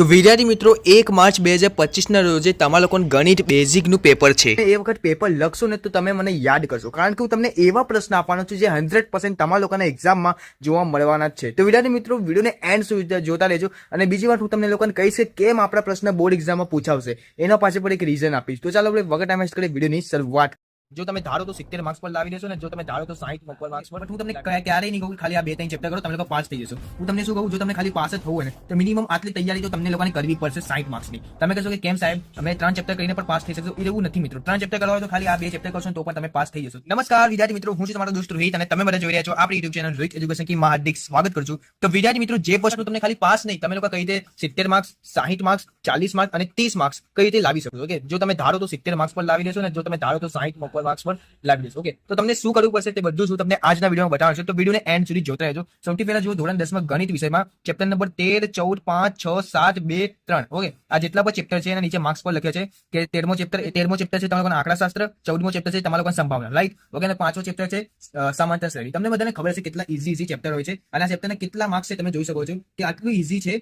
તો વિદ્યાર્થી મિત્રો 1 માર્ચ 2025ના રોજે તમારા લોકોને ગણિત બેઝિકનું પેપર છે। એ વખત પેપર લખશો ને તો તમે મને યાદ કરશો, કારણ કે હું તમને એવા પ્રશ્ન આપવાનો છું જે 100% તમારા લોકોના એક્ઝામમાં જોવા મળવાના જ છે। તો વિદ્યાર્થી મિત્રો વિડીયોને એન્ડ સુધી જોતા રહેજો। અને બીજી વાત હું તમને લોકોને કહીશ કે કેમ આપણા પ્રશ્ન બોર્ડ એક્ઝામમાં પૂછાવશે, એના પાછળ પણ એક રીઝન આપીશ। તો ચાલો આપણે વગર ટાઈમ વેસ્ટ કરીએ વિડીયોની શરૂઆત। જો તમે ધારો તો 70 માર્ક્સ પર લાવી દેશો ને, જો તમે ધારો તો 60 માર્ક્સ પર, હું તમને ક્યારેય નહીં કહું ખાલી આ 2-3 ચેપ્ટર કરો તમે લોકો પાસ થઈ જશો। હું તમને શું કહું, જો તમને ખાલી પાસ જ થવું હોય ને તો મિનિમમ આટલી તૈયારી તો તમને લોકોને કરવી પડશે 60 માર્ક્સની। તમે કહેશો કે કેમ સાહેબ અમે 3 ચેપ્ટર કરીને પણ પાસ થઈ શકશો, એવું નથી મિત્રો। 3 ચેપ્ટર કરવા હોય તો ખાલી આ 2 ચેપ્ટર કરશો તો પણ તમે પાસ થઈ જશો। નમસ્કાર વિદ્યાર્થી મિત્રો, હું છું તમારો દોસ્ત રોહિત અને તમે બધા જોઈ રહ્યા છો આપણી YouTube ચેનલ રોહિત એજ્યુકેશન કી હાર્દિક સ્વાગત કરું છું। તો વિદ્યાર્થી મિત્રો જે પ્રશ્નો તમને ખાલી પાસ નહીં, તમે લોકો કઈ રીતે 70 માર્ક્સ, 60 માર્ક્સ, 40 માર્ક્સ અને 30 માર્ક્સ કઈ રીતે લાવી શકો। ઓકે, જો તમે ધારો તો 70 માર્ક્સ પર લાવી દેશો ને, જો તમે ધારો તો 60 માર્ક્સ પર લાવી દેશો। ઓકે, તો તમને શું કરવું પડશે તે બધું હું તમને આજના વિડીયોમાં બતાવવાનો છું, તો વિડીયોને એન્ડ સુધી જોતા રહેજો। સૌથી પહેલા જો ધોરણ 10 માં ગણિત વિષયમાં ચેપ્ટર નંબર 13, 14, 5, 6, 7, 2, 3 ઓકે, આ જેટલા પણ ચેપ્ટર છે એના નીચે માર્ક્સ પર લખ્યા છે કે 13મો ચેપ્ટર છે તમારા લોકોના આંકડાશાસ્ત્ર, 14મો ચેપ્ટર છે તમારા લોકોની સંભાવના, રાઈટ? ઓકે, અને 5મો ચેપ્ટર છે સમાંતર શ્રેણી। તમને બધાને ખબર છે કેટલા ઈઝી ચેપ્ટર હોય છે અને આ ચેપ્ટરના કેટલા માર્ક્સ છે તમે જોઈ શકો છો કે આટલું ઈઝી છે।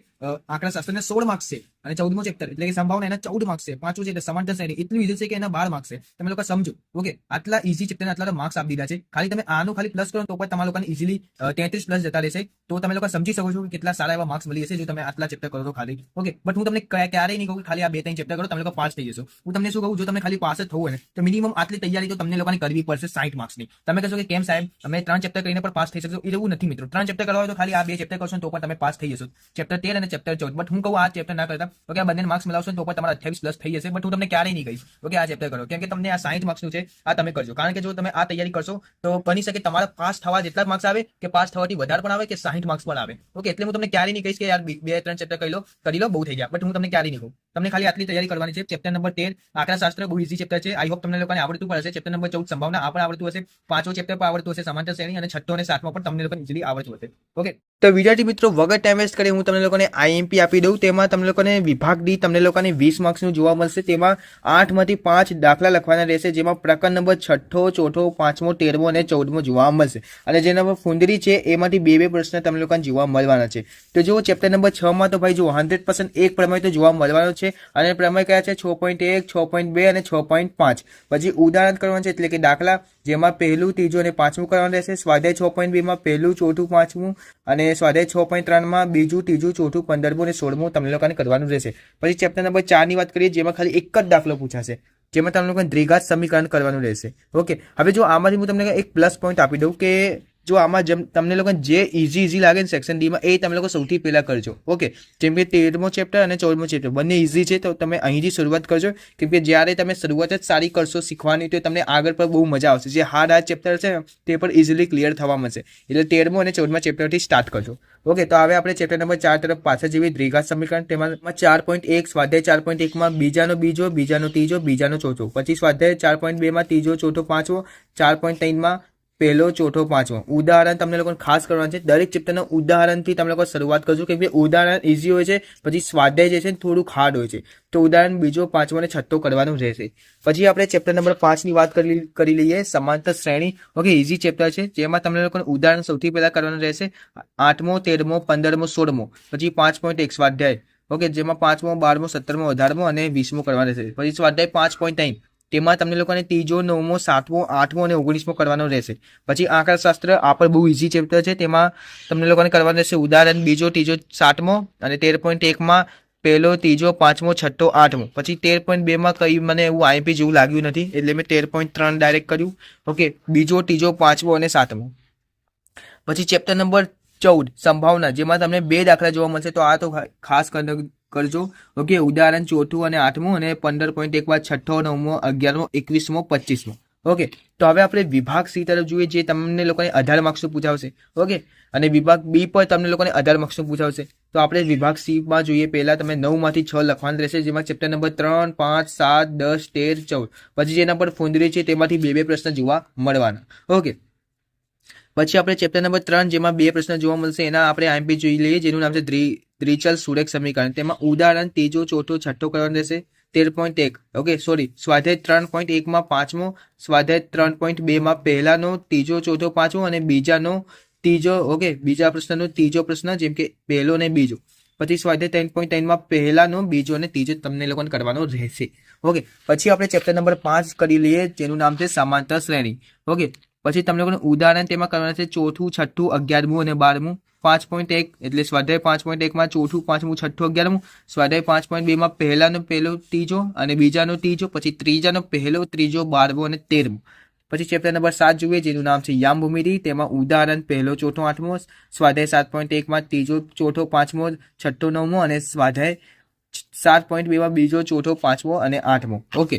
આંકડાશાસ્ત્રના 16 માર્ક્સ છે અને 14મો ચેપ્ટર એટલે કે સંભાવના એના 14 માર્ક્સ છે, 5મું છે એટલે સમાંતર શ્રેણી એટલું ઈઝી છે કે એના 12 માર્ક્સ છે। તમે લોકો સમજો, ઓકે, આટલા ઈઝી ચેપ્ટરના આટલા માર્ક્સ આપી દીધા છે। ખાલી તમે આનું ખાલી પ્લસ કરો તો પણ તમારા લોકોને ઈઝીલી 33 પ્લસ જતા રહેશે। તો તમે લોકો સમજી શકો છો કે કેટલા સારા એવા માર્ક્સ મળી જશે જો તમે આટલા ચેપ્ટર કરો તો ખાલી। ઓકે, બટ હું તમને ક્યારેય નહીં કહું ખાલી આ 2-3 ચેપ્ટર કરો તમે લોકો પાસ થઈ જશો। હું તમને શું કહું, જો તમને ખાલી પાસ જ થવું હોય ને તો મિનિમમ આટલી તૈયારી તો તમને લોકોને કરવી પડશે 60 માર્ક્સની। તમે કહેશો કે કેમ સાહેબ અમે 3 ચેપ્ટર કરીને પણ પાસ થઈ શકશો, એવું નથી મિત્રો। 3 ચેપ્ટર કરવા હોય તો ખાલી આ 2 ચેપ્ટર કરશો તો પણ તમે પાસ થઈ જશો, ચેપ્ટર 13 અને ચેપ્ટર 14। બટ હું કહું આ ચેપ્ટર ના કરતા, ઓકે, આ બંને માર્ક્સ મિલાવશો તો પણ તમારા 28 પ્લસ થઈ જશે। બટ હું તમને ક્યારેય નહીં કહીશ ઓકે આ ચેપ્ટર કરો, કેમ કે તમને આ 60 માર્ક્સનું છે, આ તમે કરજો। કારણ કે જો તમે આ તૈયારી કરશો તો બની શકે તમારા પાસ થવા જેટલા માર્ક્સ આવે કે પાસ થવાથી વધારે પણ આવે કે 60 માર્ક્સ પણ આવે। ઓકે, એટલે હું તમને ક્યારેય નહીં કહીશ કે યાર 2-3 ચેપ્ટર કરી લો બહુ થઈ ગયા, બટ હું તમને ક્યારેય નહીં કહું। તમને ખાલી આટલી તૈયારી કરવાની છે। ચેપ્ટર નંબર 13 આંકડાશાસ્ત્ર બહુ ઈઝી ચેપ્ટર છે, આઈ હોપ તમને લોકોને આવડતું પણ હશે। ચેપ્ટર નંબર 14 સંભાવના આ પણ આવડતું હશે, 5મો ચેપ્ટર પણ આવડતું હશે સમાંતર શ્રેણી, અને 6થો અને 7મો પણ તમને લોકોને ઈઝીલી આવડતું હશે। ઓકે, તો વિદ્યાર્થી મિત્રો વગર ટાઈમ વેસ્ટ કરી હું તમને લોકોને આઈએમપી આપી દઉં। તેમાં તમને લોકોને વિભાગ ડી તમને લોકોને 20 માર્ક્સનું જોવા મળશે। તેમાં 8 માંથી 5 દાખલા લખવાના રહેશે, જેમાં પ્રકરણ નંબર 6થો, 4થો, 5મો, 13મો અને 14મો જોવા મળશે। અને જેના પર ફુંદરી છે એમાંથી 2-2 પ્રશ્ન તમને લોકોને જોવા મળવાના છે। તો જો ચેપ્ટર નંબર 6 માં તો ભાઈ જો 100% એક પ્રમેય તો જોવા મળવાનો છે, અને પ્રમેય કયા છે 6.1, 6.2 અને 6.5। પછી ઉદાહરણ કરવાનું છે એટલે કે દાખલા, જેમાં પહેલું, ત્રીજું અને 5મું કરવાનું રહેશે। સ્વાધ્યાય 6.2 માં પહેલું, ચોથું, 5મું, અને સ્વાધ્યાય 6.3 માં બીજું, ત્રીજું, ચોથું, 15મું અને 16મું તમને લોકોને કરવાનું રહેશે। પછી ચેપ્ટર નંબર 4 ની વાત કરીએ, જેમાં ખાલી એક જ દાખલો પૂછાશે, જેમાં તમને લોકોને દ્વિઘાત સમીકરણ કરવાનું રહેશે। ઓકે, હવે જો આમાંથી હું તમને એક પ્લસ પોઈન્ટ આપી દઉં કે જો આમાં જેમ તમને લોકોને જે ઈઝી લાગે ને સેક્શન ડી માં એ તમે લોકો સૌથી પહેલા કરજો। ઓકે, જેમ કે 13મો ચેપ્ટર અને 14મો ચેપ્ટર બંને ઈઝી છે, તો તમે અહીંથી શરૂઆત કરજો, કેમ કે જ્યારે તમે શરૂઆત જ સારી કરશો શીખવાની તો તમને આગળ પર બહુ મજા આવશે। જે હાર્ડ ચેપ્ટર છે તે પણ ઈઝીલી ક્લિયર થવા મળશે, એટલે 13મો અને 14મા ચેપ્ટરથી સ્ટાર્ટ કરજો। ઓકે, તો હવે આપણે ચેપ્ટર નંબર 4 તરફ પાછળ જેવી દ્વિઘાત સમીકરણ, તેમાં 4.1 સ્વાધ્યાય 4.1 માં બીજાનો બીજો, બીજાનો ત્રીજો, બીજાનો ચોથો। પછી સ્વાધ્યાય 4.2 માં ત્રીજો, ચોથો, 5મો, 4.3 માં પહેલો, ચોથો, 5મો। ઉદાહરણ તમને લોકોને ખાસ કરવાનું છે, દરેક ચેપ્ટરના ઉદાહરણથી તમે લોકો શરૂઆત કરજો, કેમ કે ઉદાહરણ ઈઝી હોય છે, પછી સ્વાધ્યાય જે છે થોડુંક હાર્ડ હોય છે। તો ઉદાહરણ બીજો, 5મો અને 6થો કરવાનું રહેશે। પછી આપણે ચેપ્ટર નંબર 5 ની વાત કરી લઈએ, સમાંતર શ્રેણી। ઓકે, ઈઝી ચેપ્ટર છે, જેમાં તમને લોકોને ઉદાહરણ સૌથી પહેલા કરવાનું રહેશે, 8મો, 13મો, 15મો, 16મો। પછી 5.1 સ્વાધ્યાય, ઓકે, જેમાં 5મો, 12મો, 17મો, 18મો અને 20મો કરવાનું રહેશે। પછી સ્વાધ્યાય 5.3 તેમાં તમને લોકોને ત્રીજો, 9મો, 7મો, 8મો અને 19મો કરવાનો રહેશે। પછી આંકડાશાસ્ત્ર આ પણ બહુ ઈઝી ચેપ્ટર છે, તેમાં તમને લોકોને કરવાનું રહેશે ઉદાહરણ બીજો, ત્રીજો, 7મો, અને 13.1 માં પહેલો, ત્રીજો, 5મો, 6થો, 8મો। પછી 13.2 માં કઈ મને એવું આઈએમપી જેવું લાગ્યું નથી, એટલે મેં 13.3 ડાયરેક્ટ કર્યું। ઓકે, બીજો, ત્રીજો, 5મો અને 7મો। પછી ચેપ્ટર નંબર 14 સંભાવના, જેમાં તમને 2 દાખલા જોવા મળશે, તો આ તો ખાસ કરજો। ઓકે, ઉદાહરણ ચોથું અને 8મું, અને 15.1 બાદ 6થો, 9મો, 11મો, 21મો, 25મો। ઓકે, તો હવે આપણે વિભાગ સી તરફ જોઈએ, જે તમને લોકોને 18 માર્ક્સનું પૂછાવશે। ઓકે, અને વિભાગ બી પર તમને લોકોને 18 માર્ક્સનું પૂછાવશે। તો આપણે વિભાગ સી માં જોઈએ, પહેલા તમે 9 માંથી 6 લખવાનું રહેશે, જેમાં ચેપ્ટર નંબર 3, 5, 7, 10, 13, 14। પછી જેના પર ફુંદરી છે તેમાંથી 2-2 પ્રશ્ન જોવા મળવાના। ઓકે, પછી આપણે ચેપ્ટર નંબર 3 જેમાં 2 પ્રશ્ન જોવા મળશે, એના આપણે આઈએમપી જોઈ લઈએ, જેનું નામ છે દ્વિચલ સુરેખ સમીકરણ। તેમાં ઉદાહરણ ત્રીજો, ચોથો, 6થો કરવાનું રહેશે। 13.1 ઓકે સોરી સ્વાધ્યાય 3.1 માં 5મો, સ્વાધ્યાય 3.2 માં પહેલાનો, ત્રીજો, ચોથો, 5મો અને બીજાનો ત્રીજો, ઓકે બીજા પ્રશ્નનો ત્રીજો પ્રશ્ન, જેમ કે પહેલો અને બીજો। પછી સ્વાધ્યાય 3.3માં પહેલાનો, બીજો અને ત્રીજો તમને લોકોને કરવાનો રહેશે. ઓકે, પછી આપણે ચેપ્ટર નંબર 5 કરી લઈએ, જેનું નામ છે સમાંતર શ્રેણી. ઓકે, પછી તમને લોકોને ઉદાહરણ તેમાં કરવાના છે ચોથું, છઠ્ઠું, 11મું અને 12મું. 5.1 એટલે સ્વાધ્યાય 5.1માં ચોથું, પાંચમું, છઠ્ઠું, 11મું. સ્વાધ્યાય 5.2માં પહેલાનો પહેલો, ત્રીજો અને બીજાનો ત્રીજો, પછી ત્રીજાનો પહેલો, ત્રીજો, 12મું અને 13મું. પછી ચેપ્ટર નંબર 7 જોઈએ, જેનું નામ છે યામ ભૂમિતિ. તેમાં ઉદાહરણ પહેલો, ચોથો, 8મો. સ્વાધ્યાય 7.1માં ત્રીજો, ચોથો, પાંચમો, છઠ્ઠો, 9મો અને સ્વાધ્યાય 7.2માં બીજો, ચોથો, પાંચમો અને 8મો. ઓકે,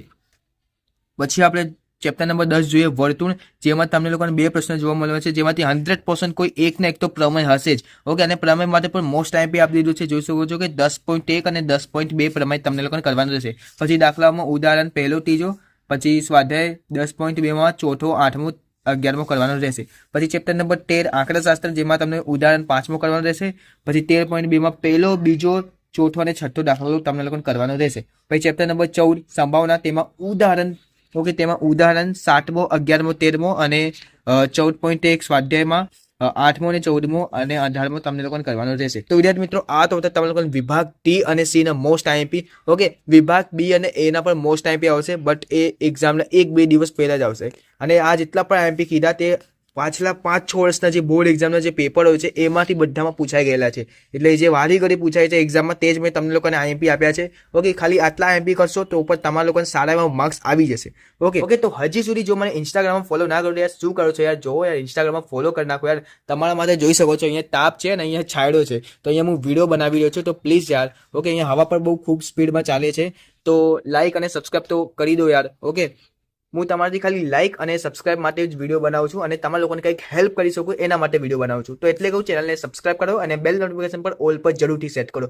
પછી આપણે ચેપ્ટર નંબર 10 જોઈએ, વર્તુળ. જેમાં તમને લોકોને 2 પ્રશ્નો જોવા મળવા છે, જેમાંથી 100% કોઈ એક ને એક તો પ્રમેય હશે જ. ઓકે, અને પ્રમેય માટે પણ મોસ્ટ આઈએમપી આપી દીધું છે. જોઈ શકો છો કે 10.1 અને 10.2 પ્રમેય તમને લોકોને કરવાનું રહેશે. પછી દાખલામાં ઉદાહરણ પહેલો, ત્રીજો, પછી સ્વાધ્યાય 10.2માં ચોથો, 8મો, 11મો કરવાનો રહેશે. પછી ચેપ્ટર નંબર 13 આંકડાશાસ્ત્ર, જેમાં તમને ઉદાહરણ 5મો કરવાનું રહેશે. પછી 13.2માં પહેલો, બીજો, ચોથો અને છઠ્ઠો દાખલો તમને લોકોને કરવાનો રહેશે. પછી ચેપ્ટર નંબર 14 સંભાવના, તેમાં ઉદાહરણ, ઓકે, તેમાં ઉદાહરણ 7મો, 11મો, 13મો અને 14.1 સ્વાધ્યાયમાં 8મો અને 14મો અને 18મો તમને લોકોને કરવાનો રહેશે. તો વિદ્યાર્થી મિત્રો, આ તો હતા તમે લોકોને વિભાગ ડી અને સી ના મોસ્ટ આઈએમપી. ઓકે, વિભાગ બી અને એ ના પણ મોસ્ટ આઈએમપી આવશે, બટ એ એક્ઝામના 1-2 દિવસ પહેલા જ આવશે. અને આ જેટલા પણ આઈએમપી કીધા તે પાછલા 5-6 વર્ષના જે બોર્ડ એક્ઝામના જે પેપર હોય છે એમાંથી બધામાં પૂછાઈ ગયેલા છે. એટલે જે વારી ઘડી પૂછાય છે એક્ઝામમાં તે જ મેં તમને લોકોને આઈએમપી આપ્યા છે. ઓકે, ખાલી આટલા આઈએમપી કરશો તો ઉપર તમારા લોકોને સારા એવા માર્ક્સ આવી જશે. ઓકે, તો હજી સુધી જો મને ઇન્સ્ટાગ્રામમાં ફોલો ના કરો યાર, શું કરો છો યાર? જોવો યાર, ઇન્સ્ટાગ્રામમાં ફોલો કરી નાખો યાર. તમારા માટે જોઈ શકો છો અહીંયા તાપ છે અને અહીંયા છાંયડો છે, તો અહીંયા હું વિડીયો બનાવી રહ્યો છું. તો પ્લીઝ યાર, ઓકે, અહીંયા હવા પર બહુ ખૂબ સ્પીડમાં ચાલે છે, તો લાઇક અને સબસ્ક્રાઈબ તો કરી દો યાર. ઓકે, હું તમારાથી ખાલી લાઇક અને સબસ્ક્રાઇબ માટે જ વિડીયો બનાવું છું અને તમારા લોકોને કંઈક હેલ્પ કરી શકું એના માટે વિડીયો બનાવું છું. તો એટલે કહું, ચેનલને સબસ્ક્રાઇબ કરો અને બેલ નોટિફિકેશન પર ઓલ પર જરૂરથી સેટ કરો.